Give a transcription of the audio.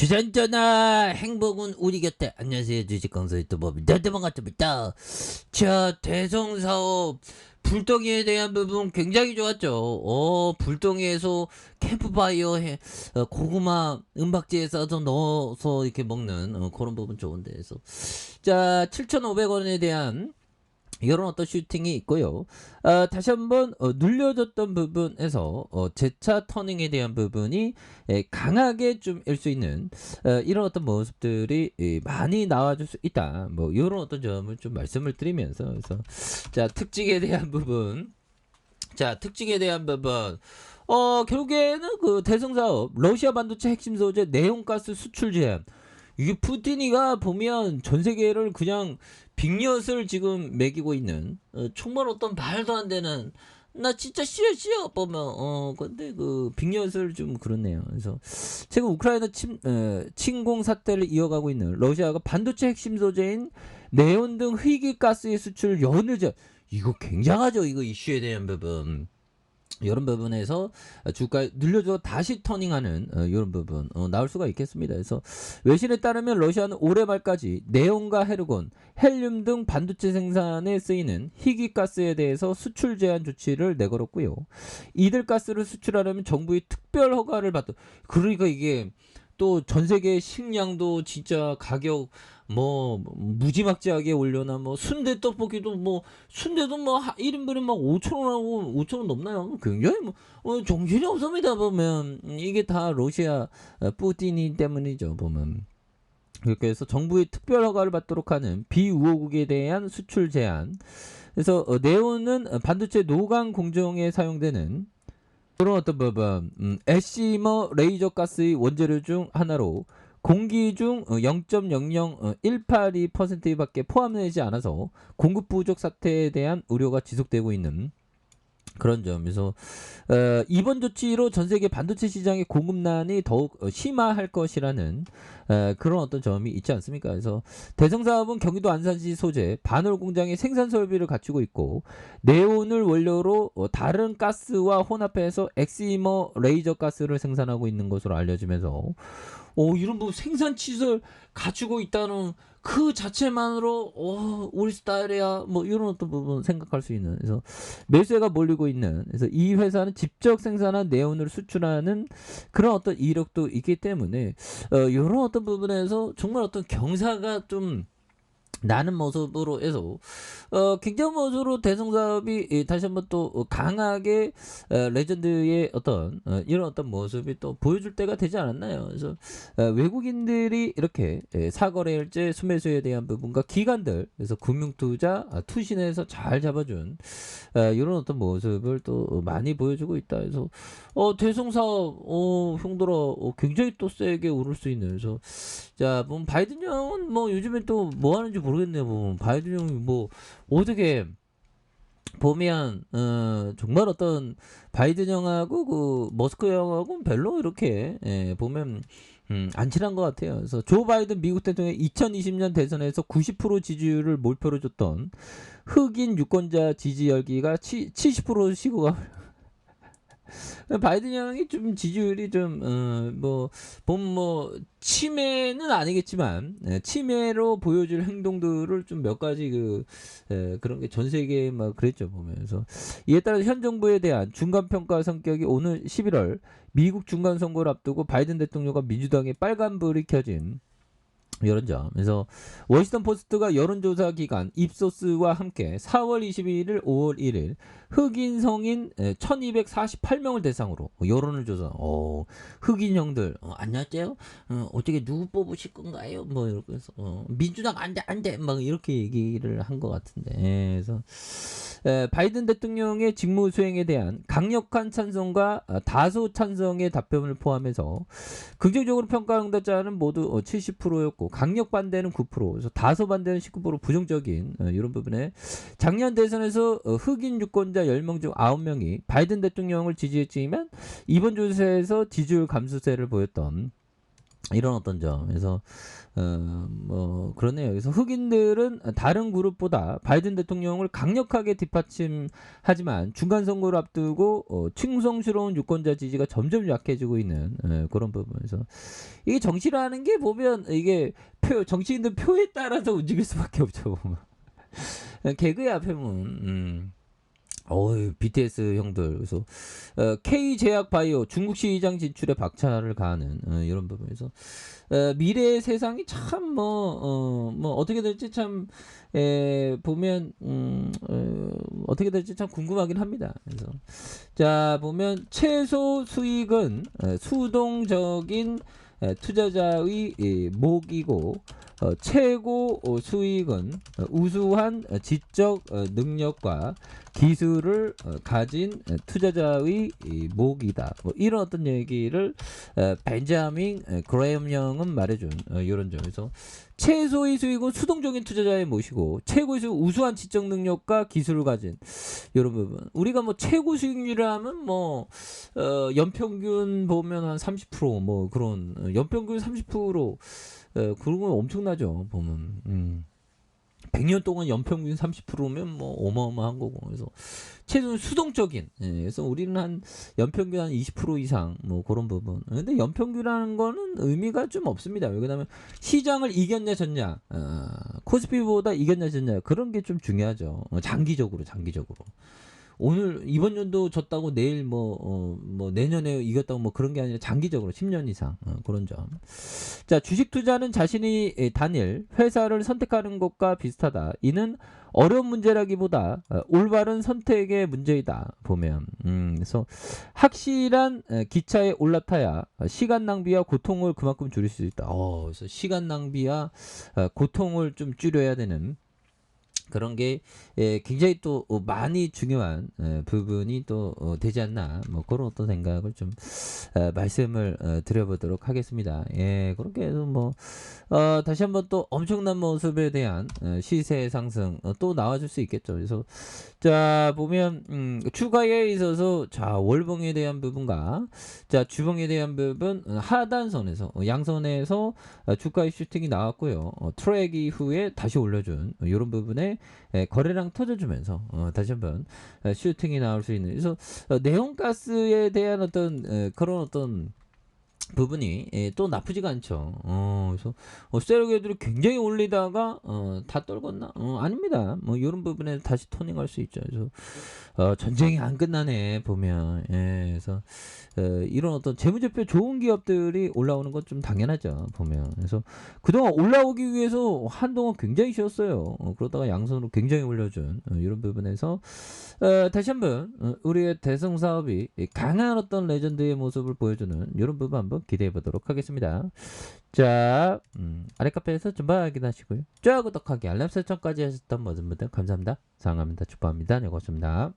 주전전화 행복은 우리 곁에. 안녕하세요, 주식강사 유튜버 반갑습니다. 자, 대성사업 불덩이에 대한 부분 굉장히 좋았죠. 불덩이에서 캠프파이어 고구마 은박지에 싸서 넣어서 이렇게 먹는 그런 부분 좋은데. 그래서 자, 7,500원에 대한 이런 어떤 슈팅이 있고요. 다시 한번 눌려졌던 부분에서 재차 터닝에 대한 부분이 강하게 좀 일 수 있는 이런 어떤 모습들이 많이 나와줄 수 있다. 뭐 이런 어떤 점을 좀 말씀을 드리면서, 그래서 자, 특징에 대한 부분. 자, 특징에 대한 부분. 결국에는 그 대성사업 러시아 반도체 핵심 소재 내용가스 수출 제한. 이게 푸틴이가 보면 전 세계를 그냥 빅엿을 지금 먹이고 있는, 정말 어떤 말도 안 되는, 나 진짜 싫어 보면 근데 그 빅엿을 좀 그렇네요. 그래서 최근 우크라이나 침공 사태를 이어가고 있는 러시아가 반도체 핵심 소재인 네온 등 희귀가스의 수출 연을 이거 굉장하죠. 이거 이슈에 대한 부분. 이런 부분에서 주가 늘려줘 다시 터닝하는 이런 부분 나올 수가 있겠습니다. 그래서 외신에 따르면 러시아는 올해 말까지 네온과 헤르곤, 헬륨 등 반도체 생산에 쓰이는 희귀가스에 대해서 수출 제한 조치를 내걸었고요. 이들 가스를 수출하려면 정부의 특별 허가를 받도. 그러니까 이게 또 전 세계 식량도 진짜 가격 뭐 무지막지하게 올려나, 뭐 순대 떡볶이도 뭐 순대도 뭐 1인분에 막 5,000원하고 5,000원 넘나요? 굉장히 뭐 정신이 없습니다. 보면 이게 다 러시아 푸틴이 때문이죠. 보면 그렇게 해서 정부의 특별 허가를 받도록 하는 비우호국에 대한 수출 제한. 그래서 네온은 반도체 노광 공정에 사용되는 그런 어떤 부분, 에시머 레이저 가스의 원재료 중 하나로 공기 중 0.00182%밖에 포함되지 않아서 공급 부족 사태에 대한 우려가 지속되고 있는 그런 점에서 이번 조치로 전 세계 반도체 시장의 공급난이 더욱 심화할 것이라는 그런 어떤 점이 있지 않습니까? 그래서 대성사업은 경기도 안산시 소재 반월 공장의 생산 설비를 갖추고 있고 네온을 원료로 다른 가스와 혼합해서 엑시머 레이저 가스를 생산하고 있는 것으로 알려지면서 이런 뭐 생산 시설 갖추고 있다는 그 자체만으로 우리 스타일이야 뭐 이런 어떤 부분 생각할 수 있는. 그래서 매수세가 몰리고 있는, 그래서 이 회사는 직접 생산한 네온을 수출하는 그런 어떤 이력도 있기 때문에 이런 어떤 부분에서 정말 어떤 경사가 좀 나는 모습으로 해서 굉장한 모습으로 대성사업이 다시 한번 또 강하게 레전드의 어떤 이런 어떤 모습이 또 보여줄 때가 되지 않았나요? 그래서 외국인들이 이렇게 사거래일제 순매수에 대한 부분과 기관들, 그래서 금융투자 투신에서 잘 잡아준 이런 어떤 모습을 또 많이 보여주고 있다. 그래서 대성사업 형들아 굉장히 또 세게 오를 수 있는. 그래서 자, 보면 바이든 형은 뭐 요즘에 또 뭐 하는지 모르겠네요. 보면 바이든 형이 뭐 어떻게 보면 정말 어떤 바이든 형하고 그 머스크 형하고 별로 이렇게 보면 안 친한 것 같아요. 그래서 조 바이든 미국 대통령이 2020년 대선에서 90% 지지율을 몰표로 줬던 흑인 유권자 지지 열기가 70% 시고가 바이든 형이 좀 지지율이 좀뭐 보면 뭐 치매는 아니겠지만 치매로 보여줄 행동들을 좀 몇 가지 그런 게 전 세계에 막 그랬죠. 보면서 이에 따라 현 정부에 대한 중간 평가 성격이 오늘 11월 미국 중간 선거를 앞두고 바이든 대통령과 민주당의 빨간불이 켜진 이런 점. 그래서 워싱턴 포스트가 여론조사 기관 입소스와 함께 4월 22일, 5월 1일 흑인 성인 1248명을 대상으로 여론을 조사. 흑인 형들 안녕하세요. 어떻게 누구 뽑으실 건가요? 뭐 이렇게 해서 민주당 안돼 막 이렇게 얘기를 한 것 같은데. 그래서 바이든 대통령의 직무 수행에 대한 강력한 찬성과 다소 찬성의 답변을 포함해서 긍정적으로 평가 응답자는 모두 70%였고 강력 반대는 9%, 그래서 다소 반대는 19%, 부정적인 이런 부분에 작년 대선에서 흑인 유권자 10명 중 9명이 바이든 대통령을 지지했지만 이번 조사에서 지지율 감소세를 보였던 이런 어떤 점. 그래서 뭐 그러네요. 그래서 흑인들은 다른 그룹보다 바이든 대통령을 강력하게 뒷받침하지만 중간 선거를 앞두고 충성스러운 유권자 지지가 점점 약해지고 있는 그런 부분에서 이게 정치라는 게 보면 이게 정치인들 표에 따라서 움직일 수밖에 없죠. 보면. 개그야 표면. BTS 형들. 그래서 K 제약 바이오 중국 시장 진출에 박차를 가하는 이런 부분에서 미래의 세상이 참 뭐 어떻게 될지 참 보면 어떻게 될지 참 궁금하긴 합니다. 그래서 자 보면 최소 수익은 수동적인 투자자의 목이고 최고 수익은 우수한 지적 능력과 기술을 가진 투자자의 목이다. 뭐 이런 어떤 얘기를 벤자민 그레엄 형은 말해준 이런 점에서 최소의 수익은 수동적인 투자자의 몫이고 최고의 수익은 우수한 지적 능력과 기술을 가진 이런 부분. 우리가 뭐 최고 수익률이라면 뭐 연평균 보면 한 30%뭐 그런 연평균 30% 그런 건 엄청나죠. 보면 100년 동안 연평균 30%면 뭐 어마어마한 거고. 그래서 최소한 수동적인. 그래서 우리는 한 연평균 한 20% 이상 뭐 그런 부분. 근데 연평균이라는 거는 의미가 좀 없습니다. 왜냐면 시장을 이겼냐 졌냐, 코스피보다 이겼냐 졌냐 그런 게 좀 중요하죠. 장기적으로. 오늘 이번 연도 졌다고 내일 뭐 내년에 이겼다고 뭐 그런 게 아니라 장기적으로 10년 이상 그런 점. 자, 주식 투자는 자신이 단일 회사를 선택하는 것과 비슷하다. 이는 어려운 문제라기보다 올바른 선택의 문제이다. 보면 그래서 확실한 기차에 올라타야 시간 낭비와 고통을 그만큼 줄일 수 있다. 그래서 시간 낭비와 고통을 좀 줄여야 되는 그런 게 굉장히 또 많이 중요한 부분이 또 되지 않나 뭐 그런 어떤 생각을 좀 말씀을 드려보도록 하겠습니다. 예, 그렇게 해서 뭐 다시 한번 또 엄청난 모습에 대한 시세 상승 또 나와줄 수 있겠죠. 그래서 자 보면 추가에 있어서 자 월봉에 대한 부분과 자 주봉에 대한 부분 하단선에서 양선에서 주가의 슈팅이 나왔고요. 트랙 이후에 다시 올려준 이런 부분에 거래량 터져주면서 다시 한번 슈팅이 나올 수 있는. 그래서 네온가스에 대한 어떤 그런 어떤 부분이 또 나쁘지가 않죠. 그래서 세력애들이 굉장히 올리다가 다 떨궜나? 아닙니다. 뭐 이런 부분에 다시 토닝할 수 있죠. 그래서 전쟁이 안 끝나네 보면. 그래서 이런 어떤 재무제표 좋은 기업들이 올라오는 건 좀 당연하죠 보면. 그래서 그동안 올라오기 위해서 한동안 굉장히 쉬었어요. 그러다가 양손으로 굉장히 올려준 이런 부분에서 다시 한번 우리의 대성 사업이 강한 어떤 레전드의 모습을 보여주는 이런 부분 한번 기대해 보도록 하겠습니다. 자, 아래 카페에서 좀 확인하시고요. 쫙 구독하기 알람 설정까지 하셨던 모든 분들 감사합니다. 사랑합니다. 축복합니다. 네, 고맙습니다.